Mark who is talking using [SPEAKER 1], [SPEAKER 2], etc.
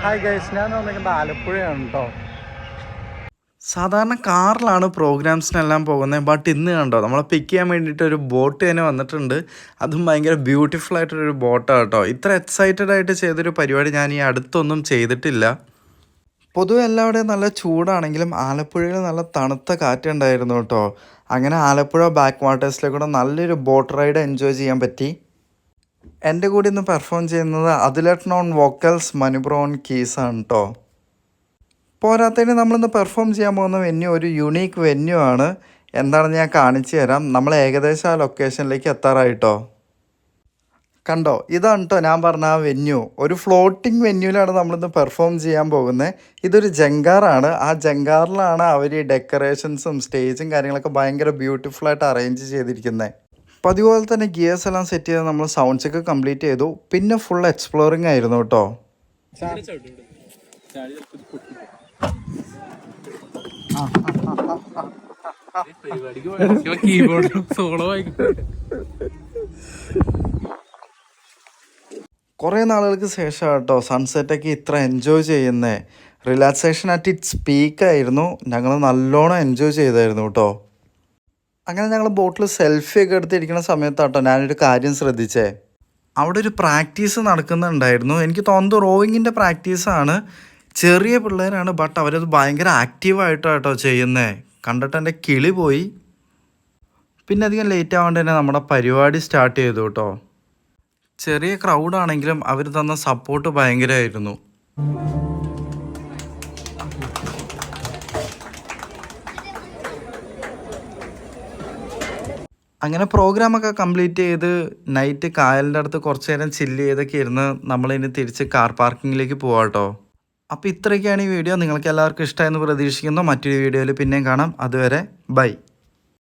[SPEAKER 1] Hi guys, ഞാൻ വന്നിരിക്കുന്നത് ആലപ്പുഴയാണ് കേട്ടോ.
[SPEAKER 2] സാധാരണ കാറിലാണ് പ്രോഗ്രാംസിനെല്ലാം പോകുന്നത്. ബട്ട് ഇന്ന് കണ്ടോ നമ്മളെ പിക്ക് ചെയ്യാൻ വേണ്ടിയിട്ട് ഒരു ബോട്ട് തന്നെ വന്നിട്ടുണ്ട്. അതും ഭയങ്കര ബ്യൂട്ടിഫുൾ ആയിട്ടൊരു ബോട്ടാണ് കേട്ടോ. ഇത്ര എക്സൈറ്റഡ് ആയിട്ട് ചെയ്തൊരു പരിപാടി ഞാൻ ഈ അടുത്തൊന്നും ചെയ്തിട്ടില്ല. പൊതുവെ എല്ലാവിടെയും നല്ല ചൂടാണെങ്കിലും ആലപ്പുഴയിൽ നല്ല തണുത്ത കാറ്റുണ്ടായിരുന്നു കേട്ടോ. അങ്ങനെ ആലപ്പുഴ ബാക്ക് വാട്ടേഴ്സിലേക്കൂടെ നല്ലൊരു ബോട്ട് റൈഡ് എൻജോയ് ചെയ്യാൻ പറ്റി. എൻ്റെ കൂടെ ഇന്ന് പെർഫോം ചെയ്യുന്നത് അതിലേട്ടൻ ഓൺ വോക്കൽസ്, മനുബ്രോ ഓൺ കീസാണ് കേട്ടോ. പോരാത്തതിന് നമ്മളിന്ന് പെർഫോം ചെയ്യാൻ പോകുന്ന വെന്യൂ ഒരു യുണീക്ക് വെന്യൂ ആണ്. എന്താണെന്ന് ഞാൻ കാണിച്ചു തരാം. നമ്മൾ ഏകദേശം ആ ലൊക്കേഷനിലേക്ക് എത്താറായിട്ടോ. കണ്ടോ, ഇതാണ് കേട്ടോ ഞാൻ പറഞ്ഞ ആ വെന്യൂ. ഒരു ഫ്ലോട്ടിംഗ് വെന്യൂവിലാണ് നമ്മളിന്ന് പെർഫോം ചെയ്യാൻ പോകുന്നത്. ഇതൊരു ജങ്കാറാണ്. ആ ജങ്കാറിലാണ് അവർ ഈ ഡെക്കറേഷൻസും സ്റ്റേജും കാര്യങ്ങളൊക്കെ ഭയങ്കര ബ്യൂട്ടിഫുള്ളായിട്ട് അറേഞ്ച് ചെയ്തിരിക്കുന്നത്. അപ്പോൾ അതുപോലെ തന്നെ ഗിയേഴ്സ് എല്ലാം സെറ്റ് ചെയ്ത് നമ്മൾ സൗണ്ട് ചെക്ക് കംപ്ലീറ്റ് ചെയ്തു. പിന്നെ ഫുൾ എക്സ്പ്ലോറിങ് ആയിരുന്നു കേട്ടോ. കുറേ നാളുകൾക്ക് ശേഷം കേട്ടോ സൺസെറ്റൊക്കെ ഇത്ര എൻജോയ് ചെയ്യുന്നത്. റിലാക്സേഷൻ അറ്റ് ഇറ്റ്സ് പീക്കായിരുന്നു. ഞങ്ങൾ നല്ലോണം എൻജോയ് ചെയ്തായിരുന്നു കേട്ടോ. അങ്ങനെ ഞങ്ങൾ ബോട്ടിൽ സെൽഫി ഒക്കെ എടുത്തിരിക്കുന്ന സമയത്താട്ടോ ഞാനൊരു കാര്യം ശ്രദ്ധിച്ചേ. അവിടെ ഒരു പ്രാക്ടീസ് നടക്കുന്നുണ്ടായിരുന്നു. എനിക്ക് തോന്നുന്നത് റോയിങ്ങിൻ്റെ പ്രാക്ടീസാണ്. ചെറിയ പിള്ളേരാണ്, ബട്ട് അവരത് ഭയങ്കര ആക്റ്റീവായിട്ടാട്ടോ ചെയ്യുന്നത്. കണ്ടിട്ട് എൻ്റെ കിളി പോയി. പിന്നെ അധികം ലേറ്റ് ആവാണ്ട് തന്നെ നമ്മുടെ പരിപാടി സ്റ്റാർട്ട് ചെയ്തു കേട്ടോ. ചെറിയ ക്രൗഡാണെങ്കിലും അവർ തന്ന സപ്പോർട്ട് ഭയങ്കരമായിരുന്നു. അങ്ങനെ പ്രോഗ്രാമൊക്കെ കംപ്ലീറ്റ് ചെയ്ത് നൈറ്റ് കായലിൻ്റെ അടുത്ത് കുറച്ച് നേരം ചില്ല് ചെയ്തൊക്കെ ഇരുന്ന് നമ്മളിനി തിരിച്ച് കാർ പാർക്കിങ്ങിലേക്ക് പോവാം കേട്ടോ. അപ്പോൾ ഇത്രയൊക്കെയാണ് ഈ വീഡിയോ. നിങ്ങൾക്ക് എല്ലാവർക്കും ഇഷ്ടമായെന്ന് പ്രതീക്ഷിക്കുന്നു. മറ്റൊരു വീഡിയോയിൽ പിന്നെയും കാണാം. അതുവരെ ബൈ.